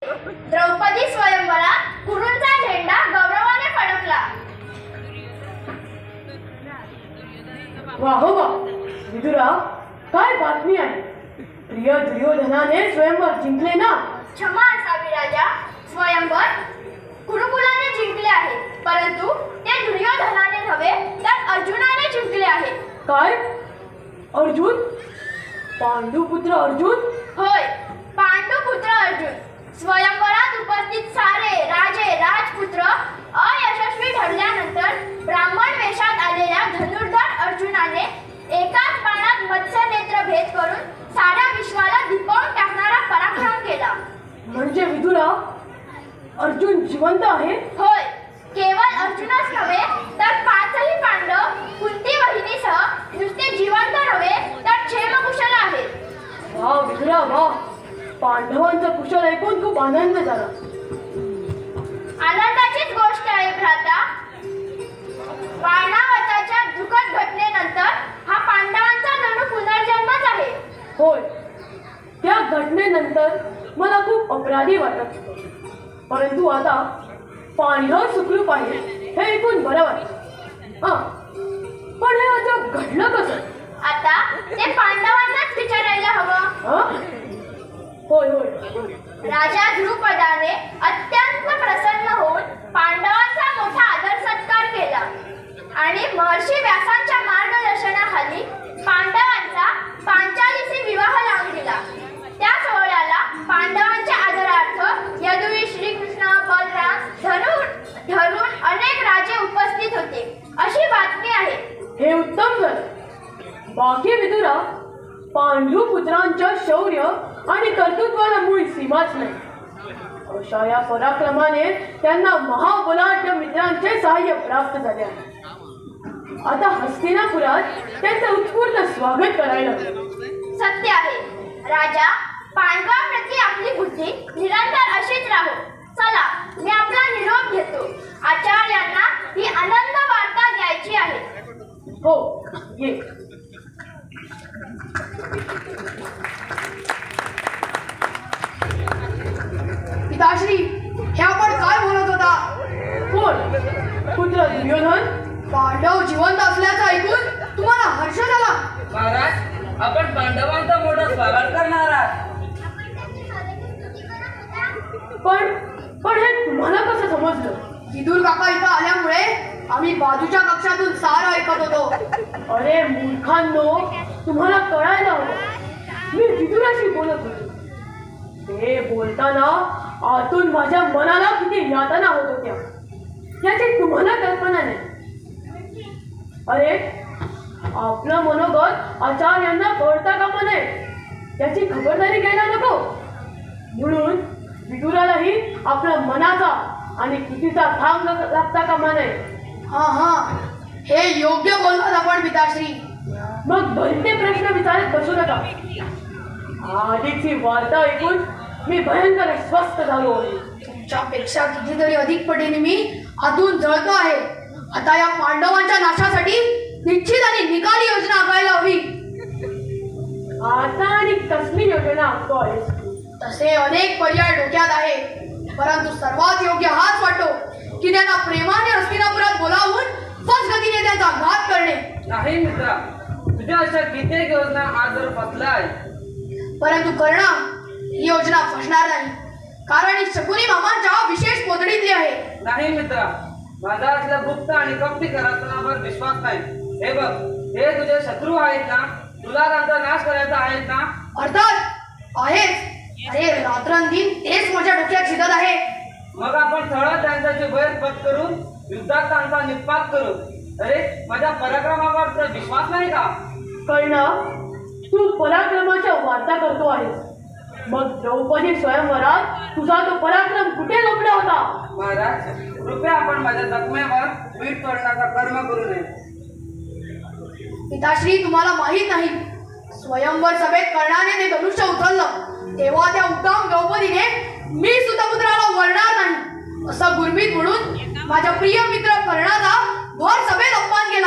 द्रौपदी स्वयंवरात कुरूंचा झेंडा गौरवाने फडकला. वाह वाह विदुरा, काय बातमी आहे. प्रिय दुर्योधनाने स्वयंवर जिंकले ना. क्षमा असावी राजा, स्वयंवर कुरुकुलाने जिंकले आहे, परंतु ते दुर्योधनाने नव्हे तर अर्जुनाने जिंकले आहे. काय? अर्जुन? पांडुपुत्र अर्जुन? होय, पांडुपुत्र अर्जुन. स्वयंवरात उपस्थित सारे राजे राजपुत्र अयशस्वी ठरल्यानंतर ब्राह्मण वेशात आलेल्या धनुर्धर अर्जुनाने एकाच बाणात मत्स्यनेत्र भेद करून साऱ्या विश्वाला दिपवून टाकणारा पराक्रम केला. म्हणजे विदुरा, अर्जुन जिवंत आहे? होय, केवळ अर्जुनच नव्हे तर पाचही पांडव कुंती वहिनीसह नुसते जिवंत नव्हे तर क्षेमकुशल आहेत. वाह विदुरा वाह, पांडवांचा कुशल ऐकून खूप आनंद झाला. आनंदाचीच गोष्ट आहे भ्राता. बाणावताच्या दुःखद घटनेनंतर हा पांडवांचा जणू पुनर्जन्मच आहे. होय, त्या घटनेनंतर मला खूप अपराधी वाटत होतं. परंतु आता पांडव सुखरूप आहे हे ऐकून बरं वाटतं. पण हे अजून घडलं कसं? आता ते पांडवांनाच विचारायला हवं. होय होय. राजा ध्रुपदाने अत्यंत प्रसन्न होऊन पांडवांचा मोठा आदर सत्कार केला आणि महर्षी व्यासांच्या मार्गदर्शनाखाली पांडवांचा पांचालीशी विवाह लावून दिला. त्या सोहळ्याला पांडवांच्या आदरार्थ यदुवीर, श्रीकृष्ण, बलराम, धरून अनेक राजे उपस्थित होते अशी बातमी आहे. हे उत्तम झालं. बाकी विदुरा, पांडुपुत्रांच्या शौर्य आणि कर्तृत्वाला मूळ सीमाच नाही. अशा या पराक्रमाने त्यांना महाबलाढ्य मित्रांचे सहाय्य प्राप्त झाले आहे. आता हस्तिनापुरात त्यांचं उत्स्फूर्त स्वागत करायला हवं. सत्य आहे राजा. पांडवांप्रती आपली बुद्धी निरंतर अशीच राहो. चला, मी आपला निरोप घेतो. आचार्यांना ही आनंद वार्ता द्यायची आहे. हो, ये. पिताश्री, हे आपण काय बोलत होता? कोण? पुत्र दुर्योधन? पांडव जिवंत असल्याचं ऐकून तुम्हाला हर्ष झाला? महाराज, आपण पांडवांचा मोठा स्वागत करणार आहात. पण हे तुम्हाला कसं समजलं? विदुर काका इथं आल्यामुळे आम्ही बाजूच्या कक्षातून सारं ऐकत होतो. अरे मूर्खांनो, तुम्हाला कळायला हवं. मी विदुराशी बोलत होतो. ते बोलताना आतून माझ्या मनाला किती यातना होत होत्या याची तुम्हाला कल्पना नाही. अरे, आपलं मनोगत आचार्यांना कळता कामा नये याची खबरदारी घ्यायला नको. म्हणून विदुरालाही आपल्या मनाचा आणि कृतीचा थांब लागता कामा नये. हा, हे योग्य बोलतात आपण पिताश्री. मग भलते प्रश्न विचारत बसू नका. आधीची वार्ता ऐकून मी भयंकर स्वस्थ झालो आहे. तुमच्यापेक्षा कितीतरी अधिक पटीने मी आतून जळतो आहे. आता या पांडवांच्या नाशासाठी निश्चित आणि निकाली योजना आखायला हवी. आता आणि कसली योजना आखतोय? तसे अनेक पर्याय डोक्यात आहे, परंतु सर्वात योग्य हाच वाटतो की त्यांना प्रेमाने हस्तिनापुरात बोलावून फसगतीने त्यांचा घात करणे. नाही मित्रा, तुझ्या अशा कित्येक योजना आज जर फसलाय. परंतु कर्ण, ही योजना फसणार नाही, कारण ही शकुनी मामांच्या विशेष पोतडीतली आहे. नाही मित्रा, माझा असल्या गुप्त आणि कपटी कारस्थानावर विश्वास नाही. हे बघ, हे तुझे शत्रू आहेत ना, तुला त्यांचा नाश करायचा आहे ना. अर्थात आहेच. अरे, रात्रंदिन तेच माझ्या डोक्यात शिरत आहे. मग आपण सरळ त्यांच्याची बैरपत करून युद्धात त्यांचा निपात करू. अरे, माझ्या पराक्रमावर तर विश्वास नाही का? कर्ण, तू पराक्रमाच्या वार्ता करतो आहेस. मग द्रौपदी स्वयंवरात तुझा तो पराक्रम कुठे लपला होता? महाराज, कृपया आपण माझ्या जखमेवर मीठ तोडण्याचा कर्म करू नये. पिताश्री, तुम्हाला माहीत नाही, स्वयंवर सभेत कर्णाने ते धनुष्य उचललं तेव्हा त्या उत्तम द्रौपदीने मी सुतपुत्राला वळणार नाही असं गुरमीत म्हणून माझ्या प्रिय मित्र कर्णाचा भर सभेत अपमान केला.